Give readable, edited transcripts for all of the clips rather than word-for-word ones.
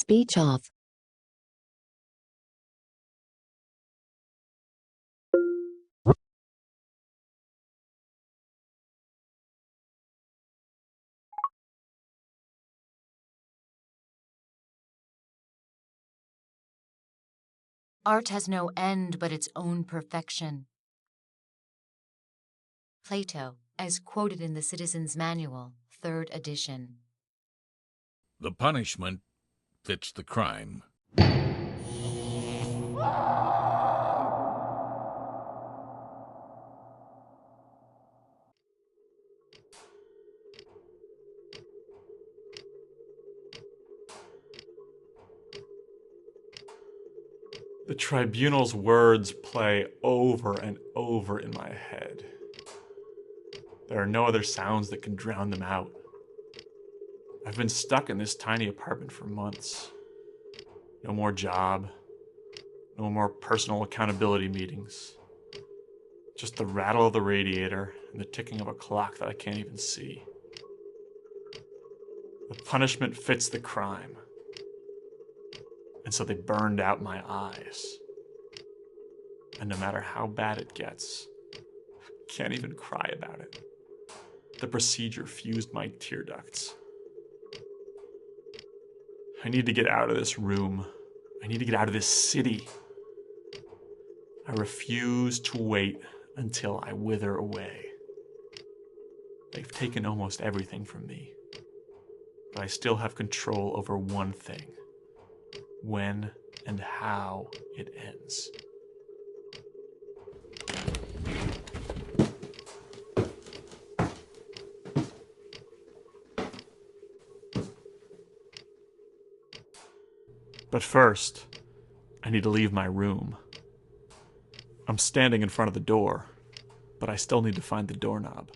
Speech off. Art has no end but its own perfection. Plato, as quoted in the Citizen's Manual, 3rd edition. The punishment fits the crime. The tribunal's words play over and over in my head. There are no other sounds that can drown them out. I've been stuck in this tiny apartment for months. No more job. No more personal accountability meetings. Just the rattle of the radiator and the ticking of a clock that I can't even see. The punishment fits the crime. And so they burned out my eyes. And no matter how bad it gets, I can't even cry about it. The procedure fused my tear ducts. I need to get out of this room. I need to get out of this city. I refuse to wait until I wither away. They've taken almost everything from me, but I still have control over one thing: when and how it ends. But first, I need to leave my room. I'm standing in front of the door, but I still need to find the doorknob.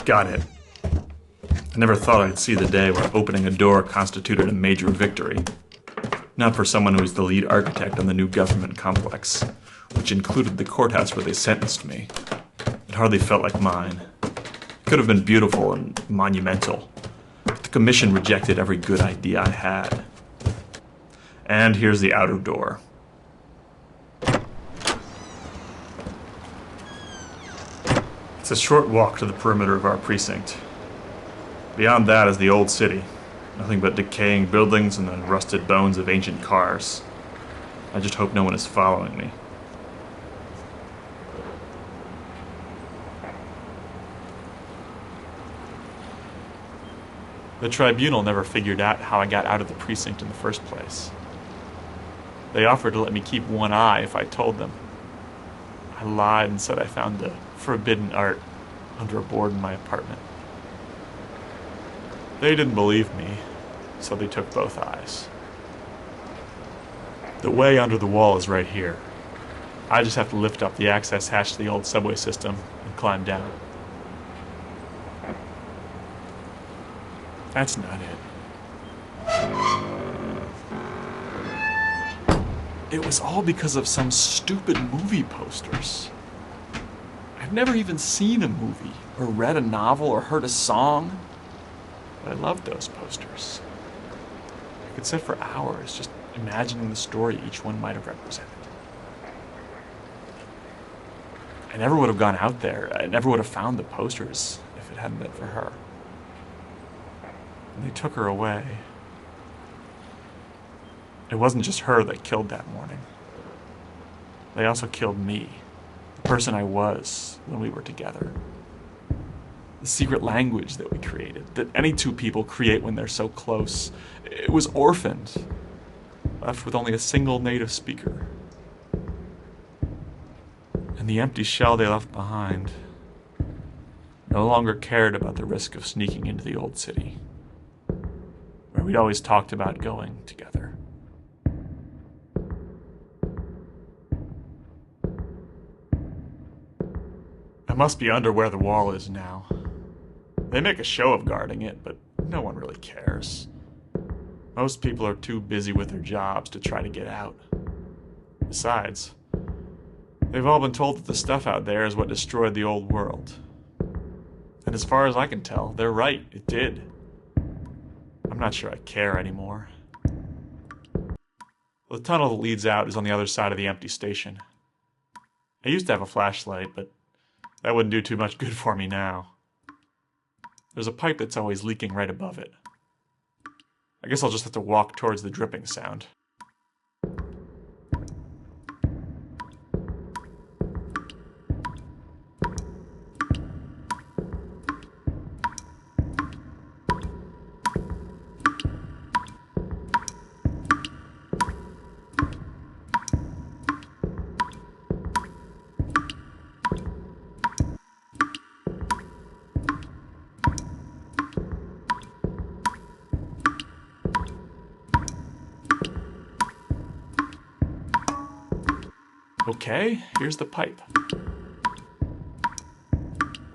Got it. I never thought I'd see the day where opening a door constituted a major victory. Not for someone who was the lead architect on the new government complex, which included the courthouse where they sentenced me. It hardly felt like mine. It could have been beautiful and monumental, but the commission rejected every good idea I had. And here's the outer door. It's a short walk to the perimeter of our precinct. Beyond that is the old city. Nothing but decaying buildings and the rusted bones of ancient cars. I just hope no one is following me. The tribunal never figured out how I got out of the precinct in the first place. They offered to let me keep one eye if I told them. I lied and said I found the forbidden art under a board in my apartment. They didn't believe me, so they took both eyes. The way under the wall is right here. I just have to lift up the access hatch to the old subway system and climb down. That's not it. It was all because of some stupid movie posters. I've never even seen a movie, or read a novel, or heard a song, but I loved those posters. I could sit for hours just imagining the story each one might have represented. I never would have gone out there. I never would have found the posters if it hadn't been for her. And they took her away. It wasn't just her that killed that morning. They also killed me, the person I was when we were together. The secret language that we created, that any two people create when they're so close. It was orphaned, left with only a single native speaker. And the empty shell they left behind no longer cared about the risk of sneaking into the old city. we'd always talked about going together. I must be under where the wall is now. They make a show of guarding it, but no one really cares. Most people are too busy with their jobs to try to get out. Besides, they've all been told that the stuff out there is what destroyed the old world. And as far as I can tell, they're right, it did. I'm not sure I care anymore. The tunnel that leads out is on the other side of the empty station. I used to have a flashlight, but that wouldn't do too much good for me now. There's a pipe that's always leaking right above it. I guess I'll just have to walk towards the dripping sound. Okay, here's the pipe.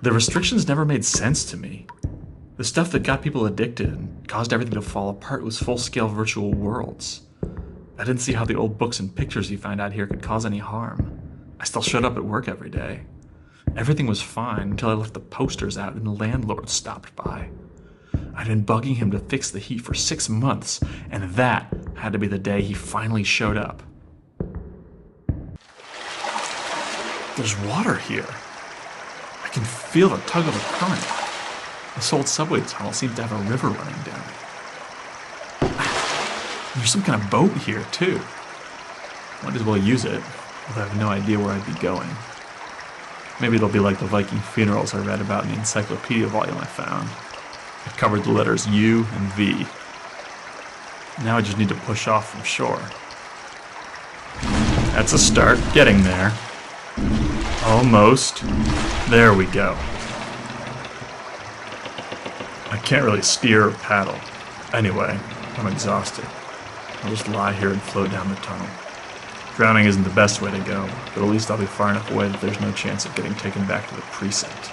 The restrictions never made sense to me. The stuff that got people addicted and caused everything to fall apart was full-scale virtual worlds. I didn't see how the old books and pictures you find out here could cause any harm. I still showed up at work every day. Everything was fine until I left the posters out and the landlord stopped by. I'd been bugging him to fix the heat for 6 months, and that had to be the day he finally showed up. There's water here. I can feel the tug of a current. This old subway tunnel seems to have a river running down it. There's some kind of boat here, too. Might as well use it, although I have no idea where I'd be going. Maybe it'll be like the Viking funerals I read about in the encyclopedia volume I found. It covered the letters U and V. Now I just need to push off from shore. That's a start, getting there. Almost. There we go. I can't really steer or paddle. Anyway, I'm exhausted. I'll just lie here and float down the tunnel. Drowning isn't the best way to go, but at least I'll be far enough away that there's no chance of getting taken back to the precinct.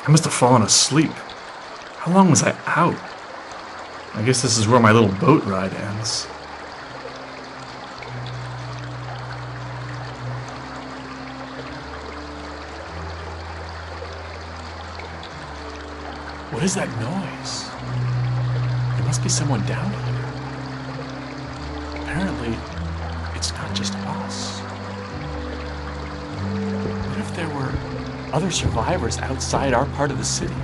I must have fallen asleep. How long was I out? I guess this is where my little boat ride ends. What is that noise? There must be someone down here. Apparently, it's not just us. What if there were other survivors outside our part of the city?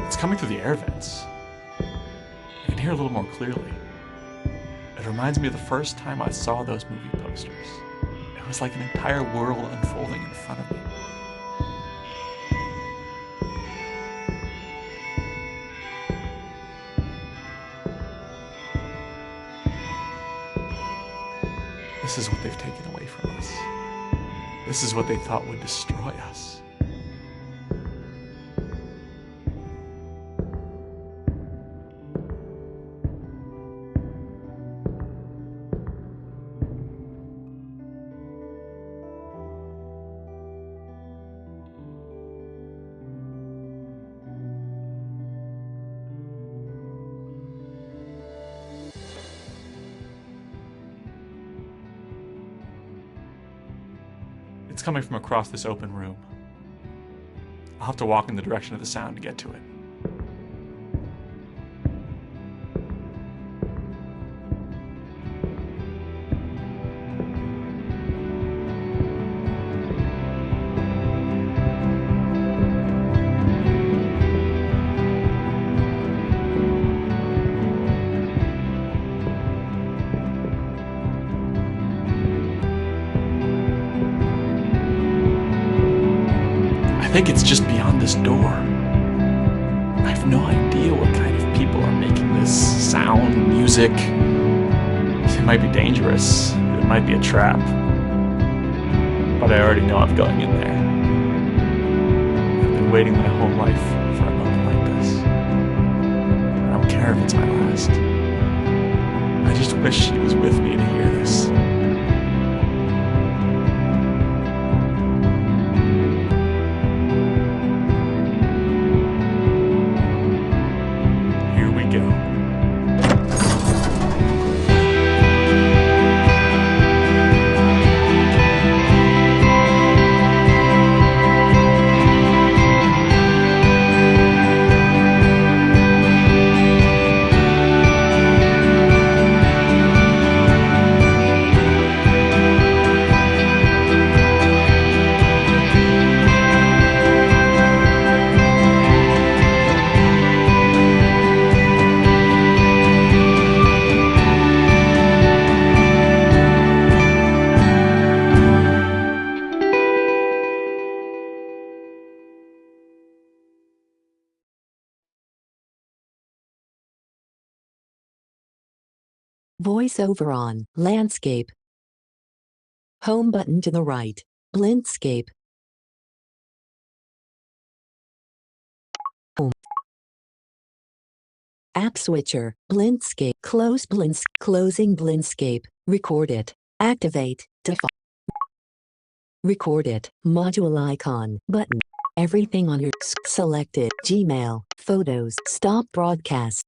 It's coming through the air vents. I can hear a little more clearly. It reminds me of the first time I saw those movie posters. It was like an entire world unfolding in front of me. This is what they've taken away from us. This is what they thought would destroy us. It's coming from across this open room. I'll have to walk in the direction of the sound to get to it. think it's just beyond this door. I have no idea what kind of people are making this sound, music. It might be dangerous. It might be a trap. But I already know I'm going in there. I've been waiting my whole life for a moment like this. I don't care if it's my last. I just wish she was with me to hear this. Here we go. Voiceover on. Landscape. Home button to the right. Blindscape. Home. App switcher. Blindscape. Close blinds. Closing Blindscape. Record it. Activate. Default. Record it. Module icon. Button. Everything on your selected. Gmail. Photos. Stop broadcast.